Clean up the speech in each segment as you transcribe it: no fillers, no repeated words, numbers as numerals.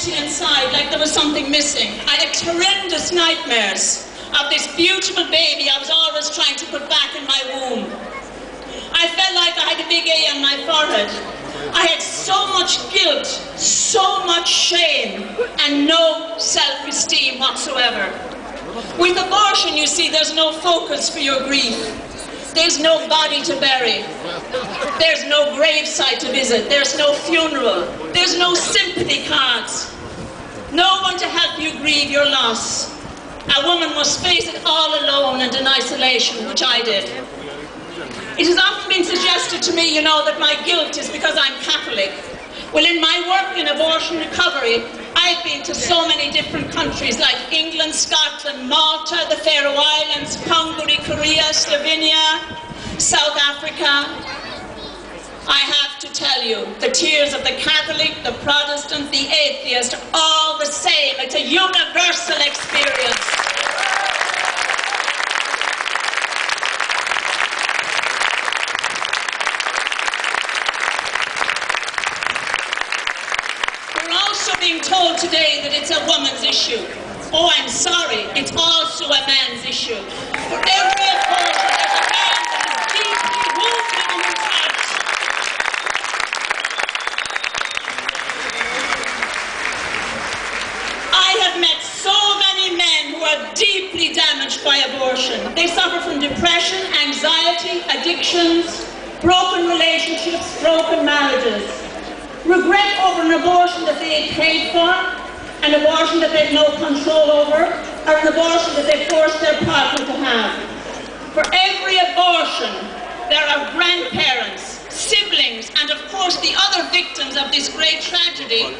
empty inside, like there was something missing. I had horrendous nightmares of this beautiful baby I was always trying to put back in my womb. I felt like I had a big A on my forehead. I had so much guilt, so much shame, and no self-esteem whatsoever. With abortion, you see, there's no focus for your grief. There's no body to bury. There's no gravesite to visit. There's no funeral. There's no sympathy cards. No one to help you grieve your loss. A woman must face it all alone and in isolation, which I did. It has often been suggested to me, that my guilt is because I'm Catholic. Well, in my work in abortion recovery, I've been to so many different countries like England, Scotland, Malta, the Faroe Islands, Hungary, Korea, Slovenia, South Africa. I have to tell you, the tears of the Catholic, the Protestant, the atheist are all the same. It's a universal experience. Being told today that it's a woman's issue. Oh, I'm sorry, it's also a man's issue. For every abortion, there's a man that is deeply wounded in his heart. I have met so many men who are deeply damaged by abortion. They suffer from depression, anxiety, addictions, broken relationships, broken marriages. Regret over an abortion that they had paid for, an abortion that they had no control over, or an abortion that they forced their partner to have. For every abortion, there are grandparents, siblings, and of course the other victims of this great tragedy,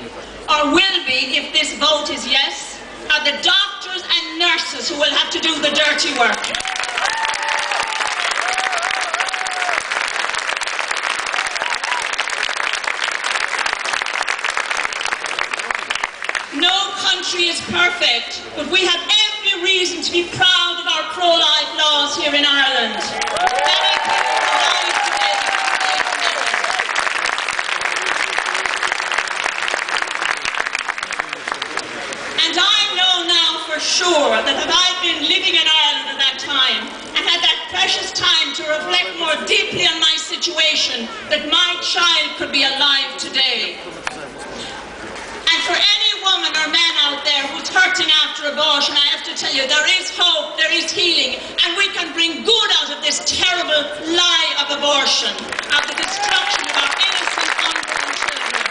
or will be if this vote is yes, are the doctors and nurses who will have to do the dirty work. Country is perfect, but we have every reason to be proud of our pro-life laws here in Ireland. Many people alive today and I know now for sure that had I been living in Ireland at that time and had that precious time to reflect more deeply on my situation, that my child could be alive today. And for any woman or man out there who's hurting after abortion, I have to tell you, there is hope, there is healing, and we can bring good out of this terrible lie of abortion, of the destruction of our innocent unborn children.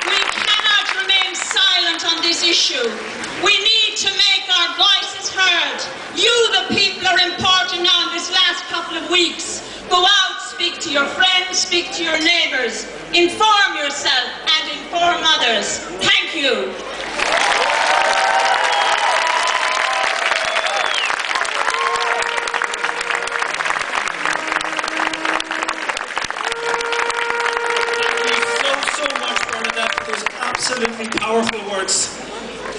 We cannot remain silent on this issue. We need to make our voices heard. You, the people, are important now in this last couple of weeks. Go out, speak to your friends, speak to your neighbours, inform yourself and inform others. Thank you. Thank you so much, Bernadette, for those absolutely powerful words.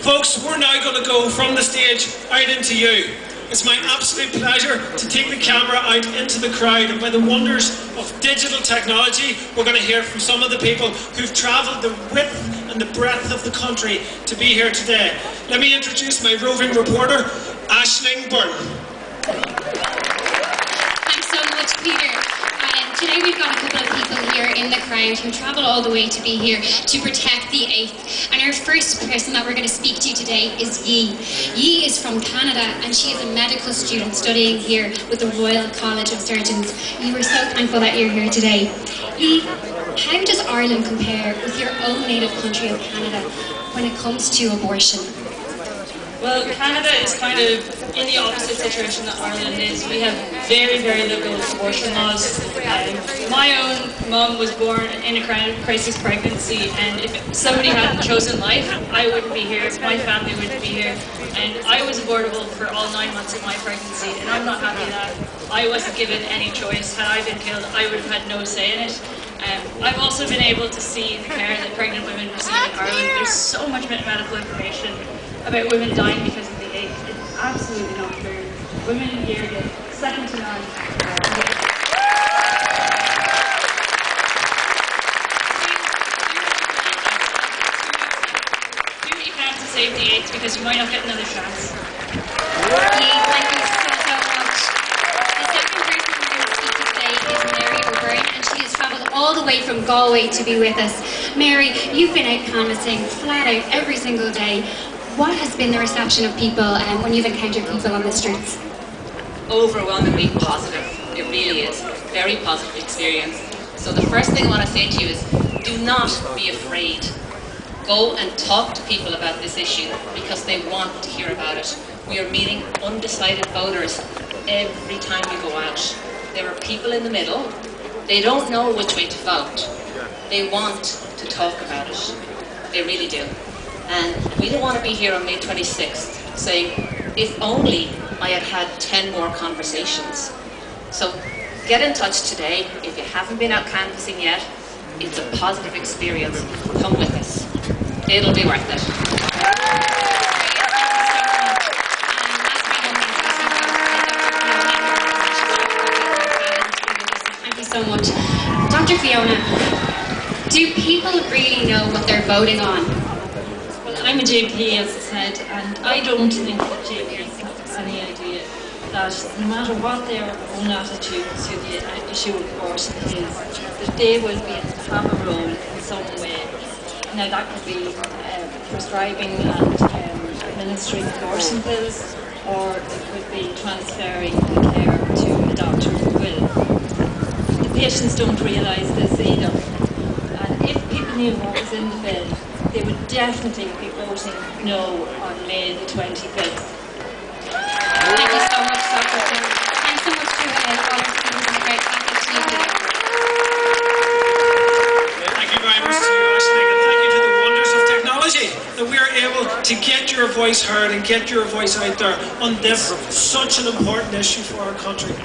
Folks, we're now going to go from the stage out into you. It's my absolute pleasure to take the camera out into the crowd, and by the wonders of digital technology, we're going to hear from some of the people who've travelled the width and the breadth of the country to be here today. Let me introduce my roving reporter, Aisling Byrne. Thanks so much, Peter. Today we've got a couple of people here in the crowd who travelled all the way to be here to protect the 8th. And our first person that we're going to speak to today is Yi. Yi is from Canada and she is a medical student studying here with the Royal College of Surgeons. Yi, we're so thankful that you're here today. Yi, how does Ireland compare with your own native country of Canada when it comes to abortion? Well, Canada is kind of in the opposite situation that Ireland is. We have very, very liberal abortion laws. My own mum was born in a crisis pregnancy, and if somebody hadn't chosen life, I wouldn't be here, my family wouldn't be here. And I was abortable for all 9 months of my pregnancy, and I'm not happy that I wasn't given any choice. Had I been killed, I would have had no say in it. I've also been able to see the care that pregnant women receive in Ireland. There's so much medical information about women dying because of the egg. It's absolutely not true. Women in here get second to none. she might not get another chance. Yee, thank you so much. The second person we're going to speak to today is Mary O'Byrne, and she has travelled all the way from Galway to be with us. Mary, you've been out canvassing flat out every single day. What has been the reception of people when you've encountered people on the streets? Overwhelmingly positive. It really is. Very positive experience. So the first thing I want to say to you is, do not be afraid. Go and talk to people about this issue because they want to hear about it. We are meeting undecided voters every time we go out. There are people in the middle. They don't know which way to vote. They want to talk about it. They really do. And we don't want to be here on May 26th saying, if only I had had 10 more conversations. So get in touch today. If you haven't been out canvassing yet, it's a positive experience. Come with us. It'll be worth it. Thank you so much. Dr. Fiona, do people really know what they're voting on? Well, I'm a GP, as I said, and I don't think that GPs have any idea that no matter what their own attitude to the issue of abortion is, that they will have a role in some way. Now that could be prescribing and administering abortion pills, or it could be transferring the care to a doctor who will. The patients don't realise this either. And if people knew what was in the bill, they would definitely be voting no on May the 25th. Thank you so much, Dr. Fiona. Thanks so much to all our speakers in the crowd. Thank you to you, Peter. Thank you very much to you, Aisling, and thank you to the wonders of technology that we are able to get your voice heard and get your voice out there on this such an important issue for our country.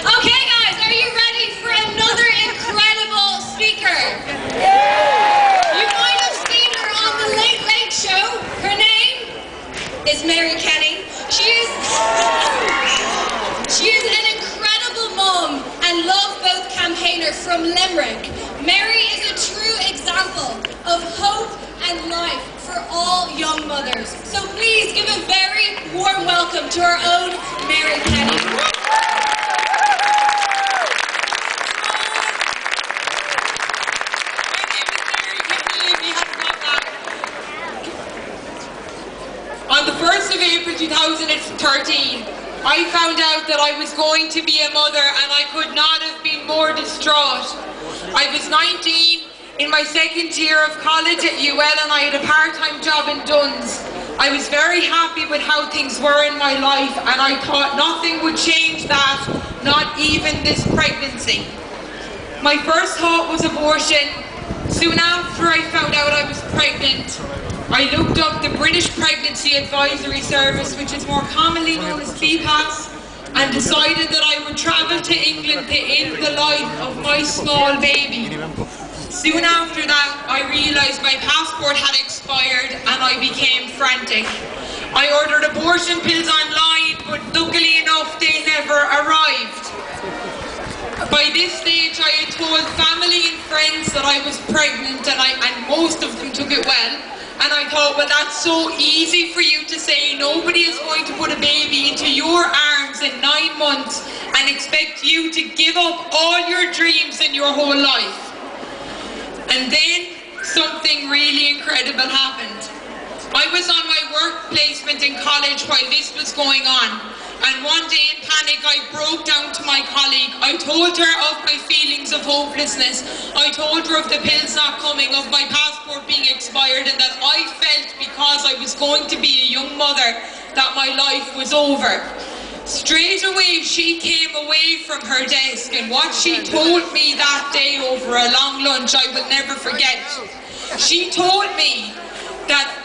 Okay, guys, are you ready for another incredible speaker? You might have seen her on the Late Late Show. Her name is Mary Kenny. She is an incredible mom and love both campaigner from Limerick. Mary is a true example of hope and life for all young mothers. So please give a very warm welcome to our own Mary Kenny. On the 1st of April 2013, I found out that I was going to be a mother, and I could not have been more distraught. I was 19 in my second year of college at UL, and I had a part-time job in Duns. I was very happy with how things were in my life, and I thought nothing would change that, not even this pregnancy. My first thought was abortion. Soon after I found out I was pregnant, I looked up the British Pregnancy Advisory Service, which is more commonly known as BPAS, and decided that I would travel to England to end the life of my small baby. Soon after that, I realised my passport had expired and I became frantic. I ordered abortion pills online, but luckily enough, they never arrived. By this stage, I had told family and friends that I was pregnant, and most of them took it well. And I thought, well, that's so easy for you to say. Nobody is going to put a baby into your arms in 9 months and expect you to give up all your dreams in your whole life. And then something really incredible happened. I was on my work placement in college while this was going on. And one day in panic, I broke down to my colleague. I told her of my feelings of hopelessness. I told her of the pills not coming, of my passport being expired, and that I felt because I was going to be a young mother that my life was over. Straight away, she came away from her desk, and what she told me that day over a long lunch, I will never forget. She told me that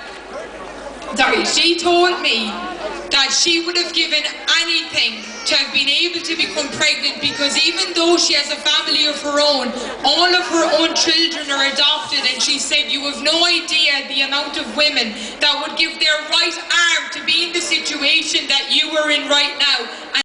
she would have given anything to have been able to become pregnant, because even though she has a family of her own, all of her own children are adopted, and she said, you have no idea the amount of women that would give their right arm to be in the situation that you are in right now.